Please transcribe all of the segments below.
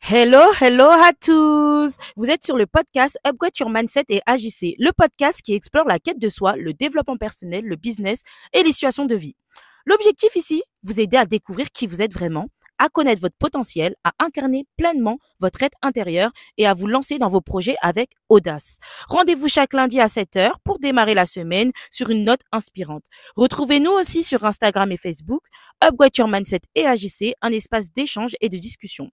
Hello, hello à tous! Vous êtes sur le podcast Upgrade Your Mindset et Agissez, le podcast qui explore la quête de soi, le développement personnel, le business et les situations de vie. L'objectif ici, vous aider à découvrir qui vous êtes vraiment, à connaître votre potentiel, à incarner pleinement votre être intérieur et à vous lancer dans vos projets avec audace. Rendez-vous chaque lundi à 7 heures pour démarrer la semaine sur une note inspirante. Retrouvez-nous aussi sur Instagram et Facebook, Upgrade Your Mindset et Agissez, un espace d'échange et de discussion.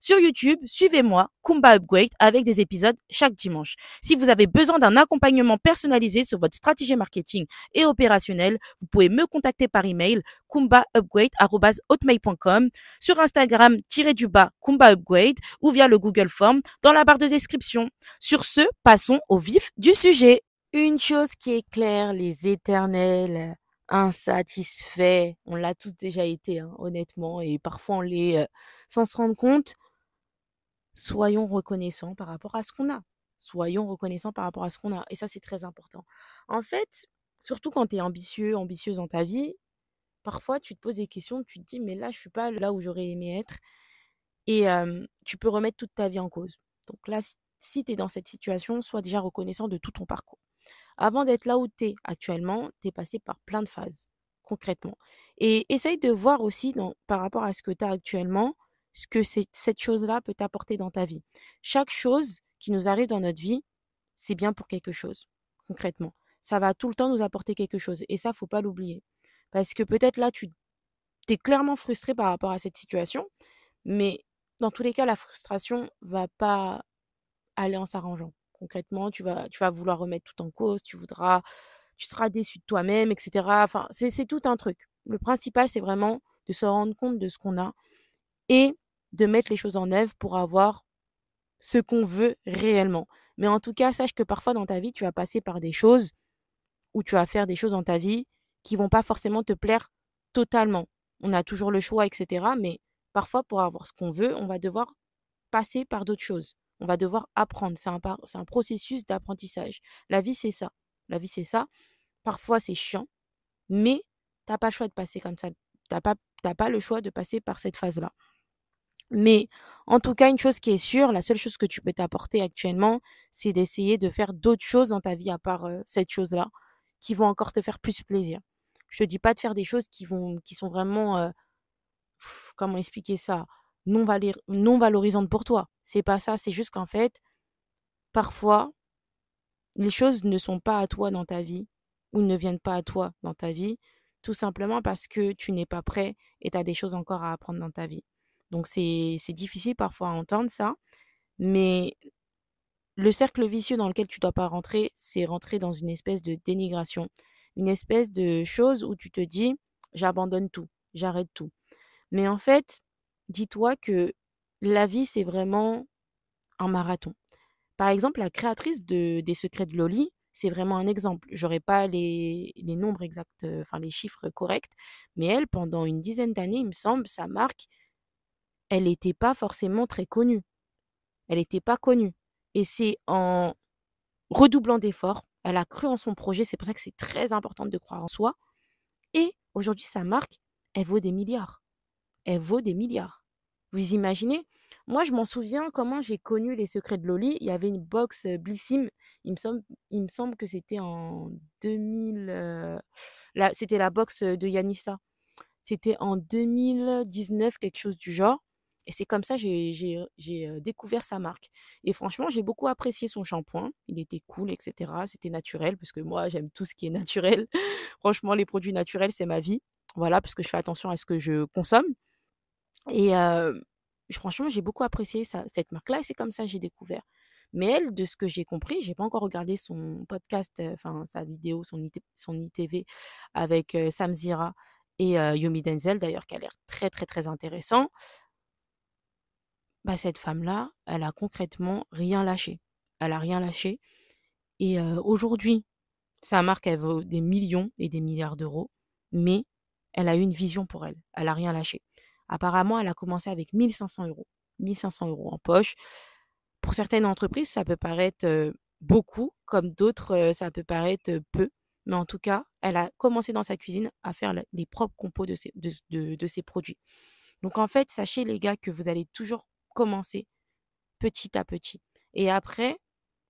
Sur YouTube, suivez-moi, Kumba Upgrade, avec des épisodes chaque dimanche. Si vous avez besoin d'un accompagnement personnalisé sur votre stratégie marketing et opérationnelle, vous pouvez me contacter par email kumbaupgrade@hotmail.com, sur Instagram Kumba Upgrade ou via le Google Form dans la barre de description. Sur ce, passons au vif du sujet. Une chose qui est claire, les éternels insatisfaits, on l'a tous déjà été, hein, honnêtement, et parfois on l'est sans se rendre compte. Soyons reconnaissants par rapport à ce qu'on a. Soyons reconnaissants par rapport à ce qu'on a. Et ça, c'est très important. En fait, surtout quand tu es ambitieux, ambitieuse dans ta vie, parfois tu te poses des questions, tu te dis, mais là, je suis pas là où j'aurais aimé être. Et tu peux remettre toute ta vie en cause. Donc là, si tu es dans cette situation, sois déjà reconnaissant de tout ton parcours. Avant d'être là où tu es actuellement, tu es passé par plein de phases, concrètement. Et essaye de voir aussi par rapport à ce que tu as actuellement, ce que cette chose-là peut t'apporter dans ta vie. Chaque chose qui nous arrive dans notre vie, c'est bien pour quelque chose, concrètement. Ça va tout le temps nous apporter quelque chose. Et ça, faut pas l'oublier. Parce que peut-être là, tu es clairement frustré par rapport à cette situation, mais dans tous les cas, la frustration va pas aller en s'arrangeant. Concrètement, tu vas vouloir remettre tout en cause, tu seras déçu de toi-même, et cetera. Enfin, c'est tout un truc. Le principal, c'est vraiment de se rendre compte de ce qu'on a et de mettre les choses en œuvre pour avoir ce qu'on veut réellement. Mais en tout cas, sache que parfois dans ta vie, tu vas passer par des choses ou tu vas faire des choses dans ta vie qui vont pas forcément te plaire totalement. On a toujours le choix, et cetera. Mais parfois, pour avoir ce qu'on veut, on va devoir passer par d'autres choses. On va devoir apprendre. C'est un processus d'apprentissage. La vie, c'est ça. La vie, c'est ça. Parfois, c'est chiant, mais t'as pas le choix de passer comme ça. T'as pas le choix de passer par cette phase-là. Mais en tout cas, une chose qui est sûre, la seule chose que tu peux t'apporter actuellement, c'est d'essayer de faire d'autres choses dans ta vie à part cette chose-là, qui vont encore te faire plus plaisir. Je te dis pas de faire des choses qui sont vraiment, comment expliquer ça, non valorisantes pour toi. C'est pas ça. C'est juste qu'en fait, parfois, les choses ne sont pas à toi dans ta vie ou ne viennent pas à toi dans ta vie, tout simplement parce que tu n'es pas prêt et tu as des choses encore à apprendre dans ta vie. Donc c'est difficile parfois à entendre ça, mais le cercle vicieux dans lequel tu dois pas rentrer, c'est rentrer dans une espèce de dénigration, une espèce de chose où tu te dis: «J'abandonne tout, j'arrête tout». Mais en fait, dis-toi que la vie, c'est vraiment un marathon. Par exemple, la créatrice des Secrets de Loli, c'est vraiment un exemple. J'aurais pas les nombres exacts, enfin les chiffres corrects, mais elle, pendant une dizaine d'années, il me semble, sa marque, elle était pas forcément très connue. Elle était pas connue et c'est en redoublant d'efforts, elle a cru en son projet, c'est pour ça que c'est très important de croire en soi et aujourd'hui sa marque, elle vaut des milliards. Elle vaut des milliards. Vous imaginez? Moi, je m'en souviens comment j'ai connu les Secrets de Loli. Il y avait une box, Blissim. Il me semble que c'était en 2000, c'était la box, de Yanissa. C'était en 2019, quelque chose du genre et c'est comme ça j'ai découvert sa marque et franchement, j'ai beaucoup apprécié son shampoing. Il était cool et cetera. C'était naturel parce que moi, j'aime tout ce qui est naturel. Franchement, les produits naturels, c'est ma vie. Voilà, parce que je fais attention à ce que je consomme. Et franchement, j'ai beaucoup apprécié cette marque-là et c'est comme ça que j'ai découvert. Mais elle, de ce que j'ai compris, j'ai pas encore regardé son podcast, enfin sa vidéo, son ITV avec, Sam Zira et Yomi Denzel d'ailleurs qui a l'air très, très, très intéressant. Bah, cette femme-là, elle a concrètement rien lâché. Elle a rien lâché et aujourd'hui, sa marque, elle vaut des millions et des milliards d'euros, mais elle a eu une vision pour elle. Elle a rien lâché. Apparemment, elle a commencé avec 1 500 €. 1 500 € en poche. Pour certaines entreprises, ça peut paraître, beaucoup, comme d'autres, ça peut paraître, peu. Mais en tout cas, elle a commencé dans sa cuisine à faire les propres compos de ses produits. Donc en fait, sachez les gars que vous allez toujours commencer petit à petit. Et après,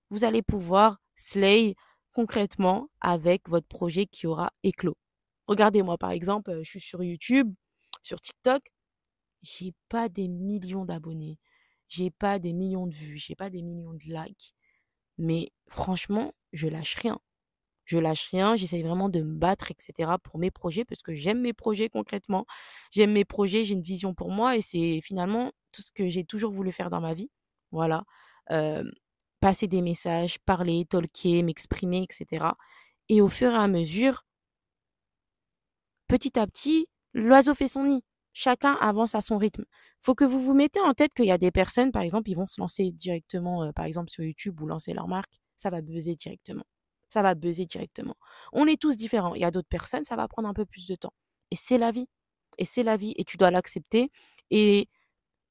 vous allez pouvoir slay concrètement avec votre projet qui aura éclos. Regardez, moi, par exemple, je suis sur YouTube, sur TikTok, j'ai pas des millions d'abonnés, j'ai pas des millions de vues, j'ai pas des millions de likes. Mais franchement, je lâche rien. Je lâche rien, j'essaye vraiment de me battre, et cetera, pour mes projets parce que j'aime mes projets concrètement. J'aime mes projets, j'ai une vision pour moi et c'est finalement tout ce que j'ai toujours voulu faire dans ma vie. Voilà. Hem, passer des messages, parler, talker, m'exprimer, et cetera. Et au fur et à mesure, petit à petit, l'oiseau fait son nid. Chacun avance à son rythme. Faut que vous vous mettez en tête qu'il y a des personnes, par exemple, ils vont se lancer directement, par exemple, sur YouTube ou lancer leur marque, ça va buzzer directement. Ça va buzzer directement. On est tous différents. Il y a d'autres personnes, ça va prendre un peu plus de temps. Et c'est la vie. Et c'est la vie. Et tu dois l'accepter. Et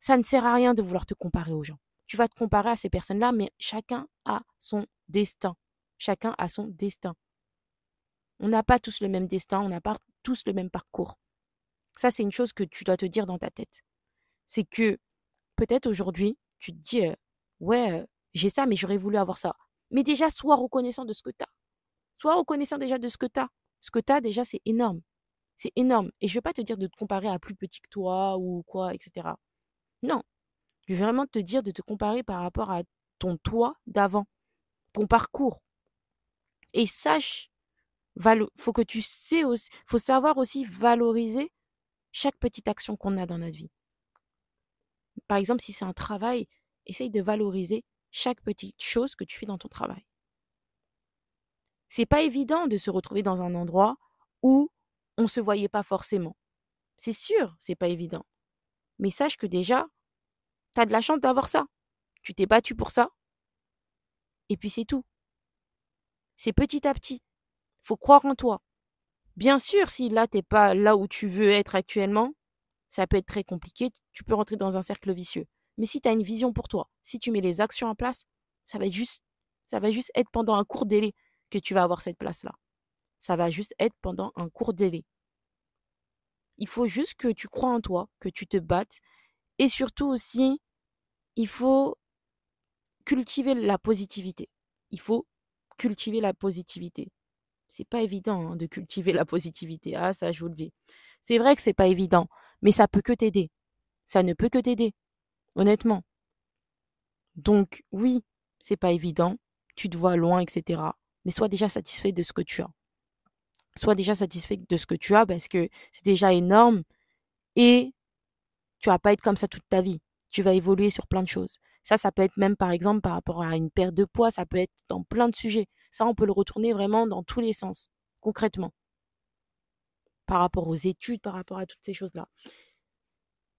ça ne sert à rien de vouloir te comparer aux gens. Tu vas te comparer à ces personnes-là, mais chacun a son destin. Chacun a son destin. On n'a pas tous le même destin, on n'a pas tous le même parcours. Ça, c'est une chose que tu dois te dire dans ta tête. C'est que peut-être aujourd'hui, tu te dis, ouais, j'ai ça, mais j'aurais voulu avoir ça. Mais déjà, sois reconnaissant de ce que tu as. Sois reconnaissant déjà de ce que tu as. Ce que tu as, déjà, c'est énorme. C'est énorme. Et je ne vais pas te dire de te comparer à plus petit que toi ou quoi, etc. Non. Je vais vraiment te dire de te comparer par rapport à ton toi d'avant, ton parcours. Et sache, faut que tu sais aussi, faut savoir aussi valoriser chaque petite action qu'on a dans notre vie. Par exemple, si c'est un travail, essaye de valoriser chaque petite chose que tu fais dans ton travail. C'est pas évident de se retrouver dans un endroit où on se voyait pas forcément. C'est sûr, c'est pas évident. Mais sache que déjà, tu as de la chance d'avoir ça. Tu t'es battu pour ça. Et puis c'est tout. C'est petit à petit. Faut croire en toi. Bien sûr, si là, t'es pas là où tu veux être actuellement, ça peut être très compliqué. Tu peux rentrer dans un cercle vicieux. Mais si tu as une vision pour toi, si tu mets les actions en place, ça va juste être pendant un court délai que tu vas avoir cette place-là. Ça va juste être pendant un court délai. Il faut juste que tu crois en toi, que tu te battes. Et surtout aussi, il faut cultiver la positivité. Il faut cultiver la positivité. C'est pas évident de cultiver la positivité. Ah, ça, je vous le dis. C'est vrai que c'est pas évident, mais ça peut que t'aider. Ça ne peut que t'aider, honnêtement. Donc, oui, c'est pas évident. Tu te vois loin, etc. Mais sois déjà satisfait de ce que tu as. Sois déjà satisfait de ce que tu as parce que c'est déjà énorme et tu vas pas être comme ça toute ta vie. Tu vas évoluer sur plein de choses. Ça peut être même par exemple par rapport à une perte de poids, ça peut être dans plein de sujets. Ça, on peut le retourner vraiment dans tous les sens, concrètement. Par rapport aux études, par rapport à toutes ces choses-là.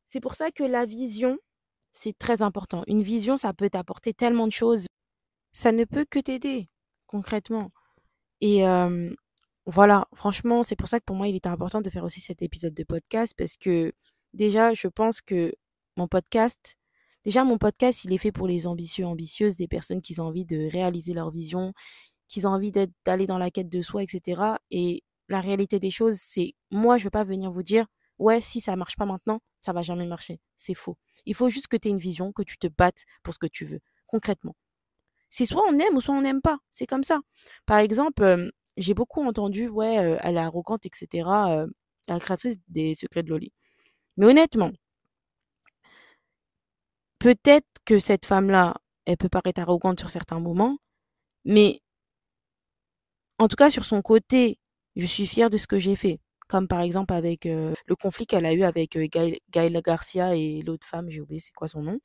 C'est pour ça que la vision, c'est très important. Une vision, ça peut t'apporter tellement de choses. Ça ne peut que t'aider, concrètement. Et voilà, franchement, c'est pour ça que pour moi, il était important de faire aussi cet épisode de podcast parce que déjà, je pense que mon podcast, mon podcast, il est fait pour les ambitieux, ambitieuses, des personnes qui ont envie de réaliser leur vision, qui ont envie d'aller dans la quête de soi, etc. Et la réalité des choses, c'est, moi, je ne vais pas venir vous dire, ouais, si ça marche pas maintenant, ça va jamais marcher. C'est faux. Il faut juste que tu aies une vision, que tu te battes pour ce que tu veux, concrètement. C'est soit on aime ou soit on n'aime pas. C'est comme ça. Par exemple, j'ai beaucoup entendu, ouais, elle est arrogante, etc., la créatrice des Secrets de Loli. Mais honnêtement, peut-être que cette femme-là, elle peut paraître arrogante sur certains moments, mais en tout cas, sur son côté, je suis fière de ce que j'ai fait. Comme par exemple avec le conflit qu'elle a eu avec Gaël Garcia et l'autre femme, j'ai oublié c'est quoi son nom.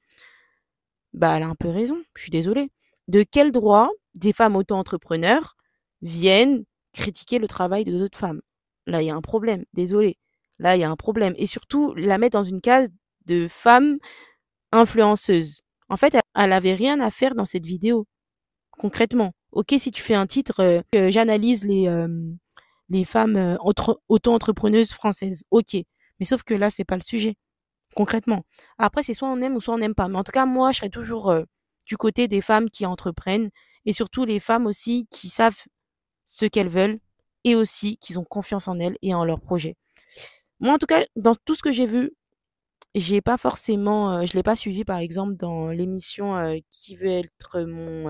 Bah, elle a un peu raison, je suis désolée. De quel droit des femmes auto-entrepreneurs viennent critiquer le travail de d'autres femmes? Là, il y a un problème, désolée. Là, il y a un problème. Et surtout, la mettre dans une case de femme influenceuse. En fait, elle avait rien à faire dans cette vidéo, concrètement. Ok, si tu fais un titre, j'analyse les femmes auto-entrepreneuses françaises. Ok. Mais sauf que là, c'est pas le sujet, concrètement. Après, c'est soit on aime ou soit on n'aime pas. Mais en tout cas, moi, je serais toujours du côté des femmes qui entreprennent et surtout les femmes aussi qui savent ce qu'elles veulent et aussi qui ont confiance en elles et en leurs projets. Moi, en tout cas, dans tout ce que j'ai vu, J'ai pas forcément, je l'ai pas suivi par exemple dans l'émission, Qui veut être mon,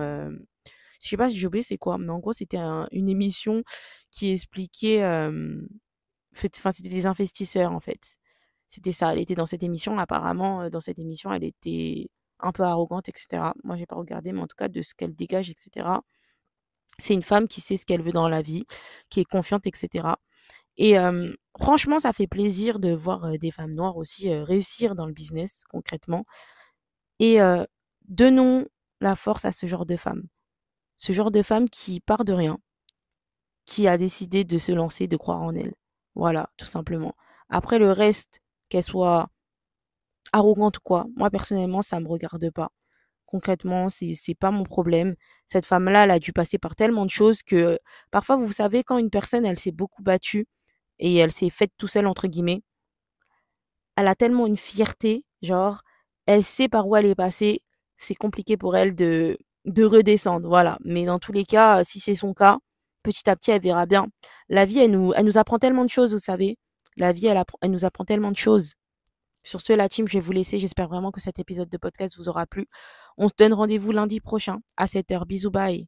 je sais pas, j'ai oublié c'est quoi, mais en gros c'était une émission qui expliquait, enfin c'était des investisseurs en fait. C'était ça, elle était dans cette émission, apparemment dans cette émission elle était un peu arrogante etc. Moi j'ai pas regardé, mais en tout cas de ce qu'elle dégage etc. C'est une femme qui sait ce qu'elle veut dans la vie, qui est confiante etc. Et franchement, ça fait plaisir de voir, des femmes noires aussi, réussir dans le business concrètement et donnons la force à ce genre de femmes. Ce genre de femme qui part de rien, qui a décidé de se lancer, de croire en elle. Voilà, tout simplement. Après le reste, qu'elle soit arrogante ou quoi, moi personnellement, ça me regarde pas. Concrètement, c'est pas mon problème. Cette femme-là, elle a dû passer par tellement de choses que parfois, vous savez, quand une personne, elle s'est beaucoup battue et elle s'est «faite tout seule» entre guillemets, elle a tellement une fierté, genre, elle sait par où elle est passée, c'est compliqué pour elle de redescendre, voilà. Mais dans tous les cas, si c'est son cas, petit à petit, elle verra bien. La vie, elle nous apprend tellement de choses, vous savez. La vie, elle nous apprend tellement de choses. Sur ce, la team, je vais vous laisser. J'espère vraiment que cet épisode de podcast vous aura plu. On se donne rendez-vous lundi prochain à 7h. Bisous, bye.